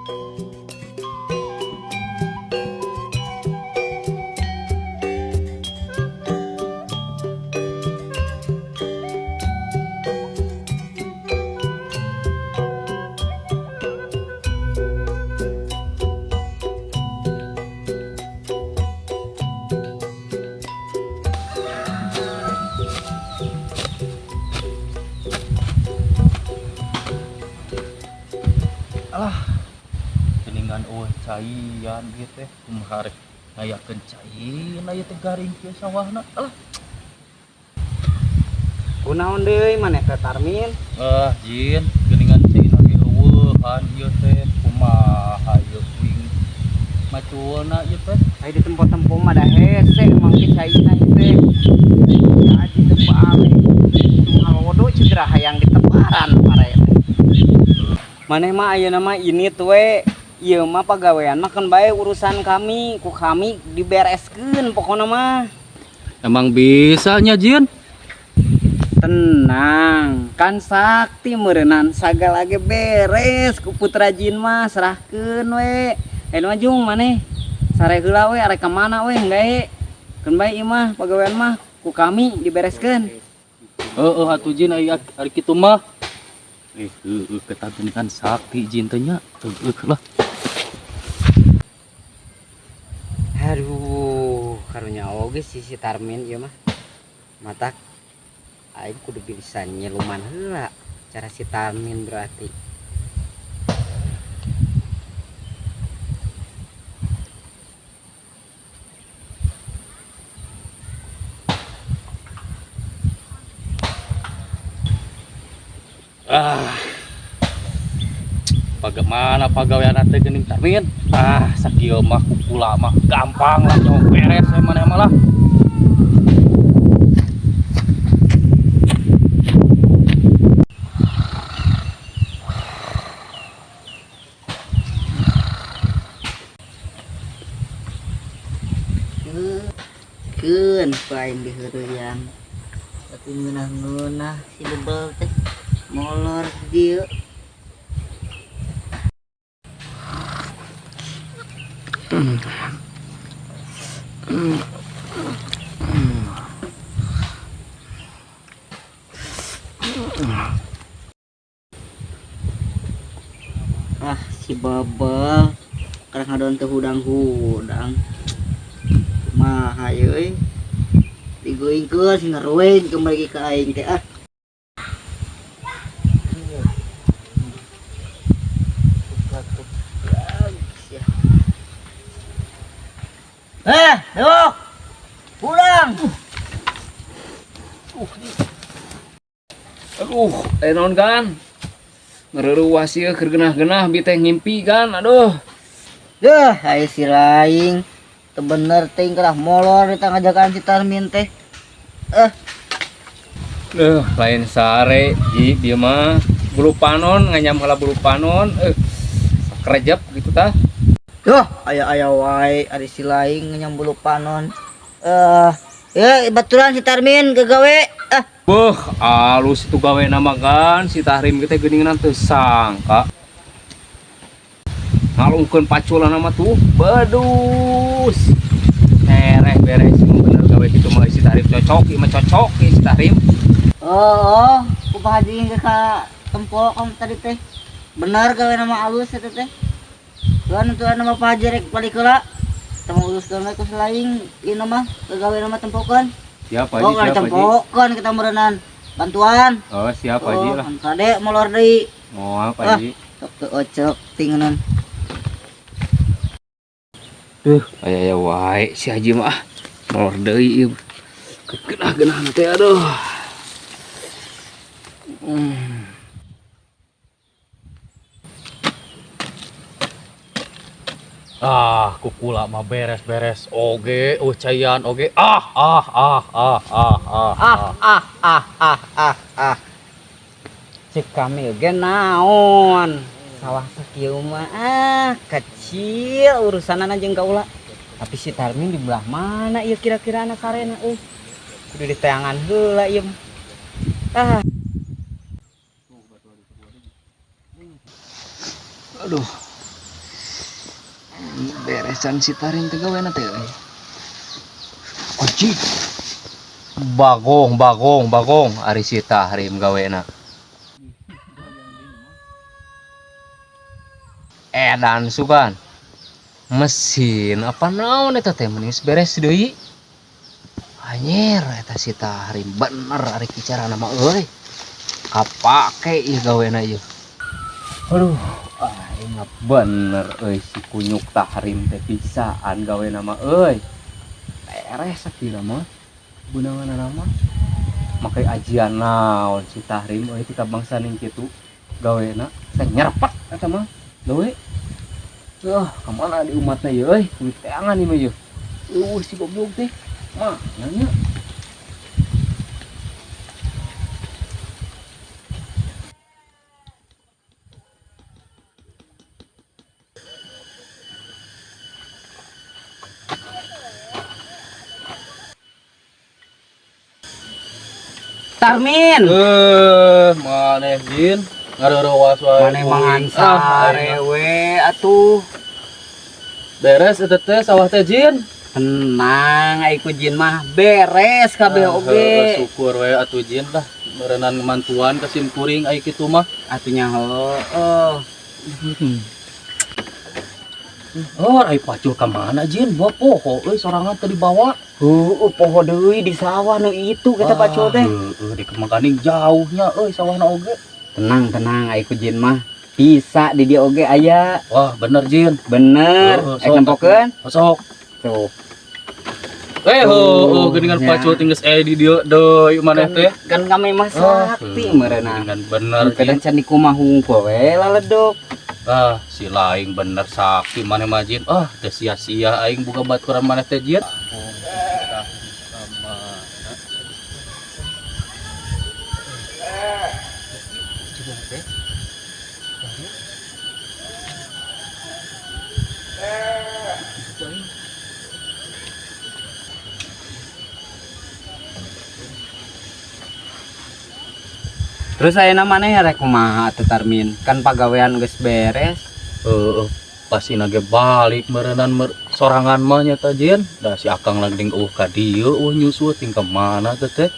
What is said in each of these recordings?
Alah, geningan caian ieu teh kumaha rek ngayakeun cai na ieu teh garing kieu sawahna. Alah. Kunaon deui maneh teh Tarmin? Jin, geningan caina ge eueuhan ieu teh kumaha ieu kuing macuona ieu teh. Ai di tempo-tempo mah da hese emang ge caina ieu teh. Aji teu bae. Cuma wodo cedera hayang diteparan pare teh. Maneh mah ayeuna mah ini tuh we ieu mah pagawean mah kan bae urusan kami ku kami dibereskeun pokona mah. Emang bisa nya Jin? Tenang, kan sakti meureunnan sagala ge beres ku Putra Jin mah serahkeun we. Anu Jung maneh sare heula we arek ka mana we enggae. Kan bae ieu mah pagawean mah ku kami dibereskeun. Heeh atuh Jin ari kitu mah. Ketahuan kan sakti Jin teh nya. Lah. Aduh, karunya oge si Tarmin ieu mah. Matak aing kudu bisa nyeluman heula cara si Tarmin berarti. Bagaimana pagawean teh geuning Tarmin? Sakieu mah kukula mah gampang lah nyawa beres we maneh mah lah. Keun paing diheureuyang. Tapi ngeunah-ngeunah si bebel teh molor dieu. Si bebel kadang ngadon teh hudang-hudang. Kumaha ieu euy? Digoingkeun sing ngaruein kembali ka aing teh yuk pulang. Naon kan? Ngeureuwas ieu keur genah-genah bi teh ngimpi kan. Aduh. Yeuh, aya si Raing. Teu bener teh kalah molor di tengah jagaan si Tarmin teh. Lain sare ji dieu mah bulu panon nganyam heula bulu panon. Kerejep gitu tah. Duh, aya wae ari si Laing nyam bulu panon. Ya baturan si Tarmin gagawe. Beuh, alus itu gawe nama kan si Tahrim kita geuningan teu sangka. Ngalungkeun paculan nama tuh. Badus. Beres bener gawe kitu mah si Tahrim cocok, ieu mah cocok si Tahrim. Oh, ku pahaji ka tempo kamu tadi teh. Benar gawe nama alus eta teh. Tuan nama pahaji rek balik heula. Temu urus gawe ku Laing ieu mah gawe nama tempokeun. Siapa Haji? Oh, siapa tempokeun kita meureunan bantuan. Oh, siapa Haji lah. Kade molor deui. Oh, apa Haji? Sok teu ocok tingenan. Aya wae si Haji mah molor deui ieu. Genah-genah teh aduh. Kukula mah beres-beres oge, caian oge. Cek kami ge naon? Sawah sakieu mah kecil urusanana jeung kaula. Tapi si Tarmin di belah mana ieu kira-kira anak sarena kudu diteangan heula ieu. Aduh. Beresan si Tarim teh gawe na teh. Kunci. Bagong ari si Tarim gawena. Edan sugan. Mesin apa naon eta teh menis beres deui. Anyer eta si Tarim bener ari kicarana mah euy. Kapake ieu gawena ieu. Aduh, aing bener euy si kunyuk Tahrim teh pisaan gawena mah euy. Beres sakieu mah. Beunanganna mah make ajian naon si Tahrim euy tika bangsa ning kitu gawena teh nyerpet eta mah. Gawe. Kemana di umatna ieu euy? Kulit teangan ieu mah ieu. Si goblok teh. Mah, nanya. Tarmin. Maneh Jin, ngarerewas wae. Maneh mangan sare we atuh. Beres eta teh sawah teh Jin. Tenang, ai ku Jin mah beres kabeh oge. Syukur we atuh Jin lah. Merenan mantuan ka sim kuring ai kitu mah. Atunya heueuh. Oh, ai pacul ka mana Jin? Bawa poho euy sorangan teh dibawa. Poho deui di sawah nu itu kata Pacul teh. Di Kemangkaning jauhnya euy sawahna oge. Tenang, ai ku Jin mah bisa di dia oge aya. Wah, bener Jin. Bener. Aya nempokeun. Sok. Tuh. Geuningan Pacul tinggal di dieu deui maneh teh. Kan kami mah sakti meureunan. Dengan bener Kadang can di kumaha hungkul we laledok. Si laing bener sakti maneh mah Jin. Teu sia-sia aing buka baturan maneh teh Jin. Terus ayeuna maneh rek kumaha atuh Tarmin? Kan pagawean geus beres. Pasti nage balik merenan sorangan mah nya teh Jin. Da si Akang lagi ding ka dieu nyusul ting ka mana teh teh.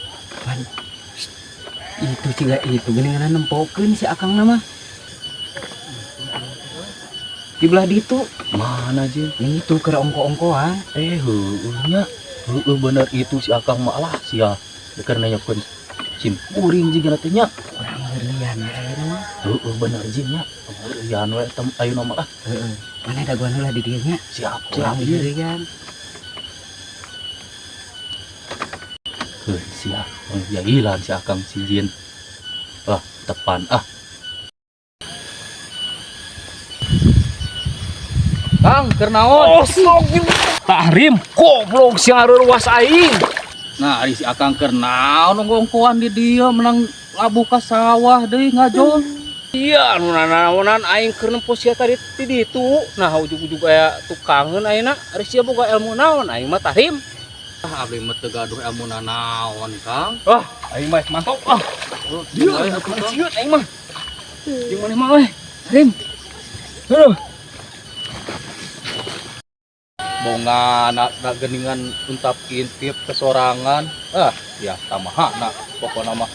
Itu ciga itu geuningan nempokeun si Akang nama. Di belah ditu. Mana Jin? Yang itu keur ongko-ongkoan. Nya. Bener itu si Akang mah alah sia. Karena nyokeun sim kuring jiga teh nya. Urang ngeureun ya ayeuna mah. Bener Jin nya. Ngeureun we ayeuna mah lah. Mana daguan heula di dieu nya? Siap ngeureun. Sia, jailan si Akang si Jin. Tepan Kang, keur naon? Tahrim goblok si ngarerewas aing. Nah, ari si Akang keur naon ngongkoan di dieu menang labuh ka sawah deui ngajol. Iya, anu nanaonan aing keur nempo sia tadi di ditu. Nah, ujug-ujug aya tukangeun ayeuna. Ari sia boga ilmu naon aing mah Tahrim. Abdi mah teu gaduh ilmu nanaon, Kang. Aing mah mantap. Dieu Ciut aing mah. Jeung maneh mah we. Tahrim. Bonga na geuningan untap intip kesorangan. Ya tamahana pokona mah.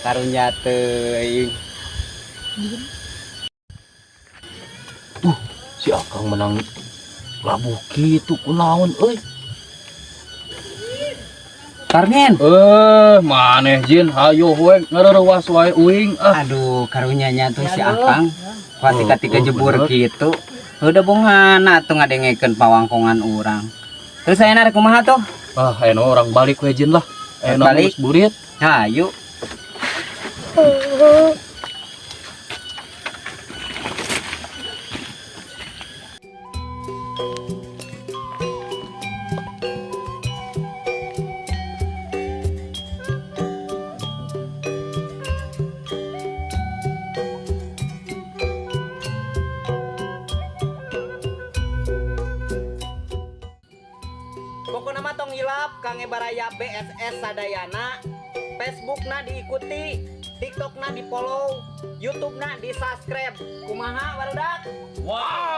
Karunya teuing. Si Akang menang labuh kitu kunaon euy. Tarmin. Maneh Jin, hayo we ngarerewas wae uing. Aduh, karunya nya tuh si Akang. Ketika jebur gitu. Udah bongana tuh ngadengekeun pawangkongan urang. Terus ayeuna rek kumaha tuh? Ayeuna orang balik we Jin lah. Ayeuna Balik? geus burit. Hayu. Pokoknya mah tong hilap kange baraya BSS sadayana. Facebookna diikuti. TikTok na di follow, YouTube na di subscribe. Kumaha barudak? Wow.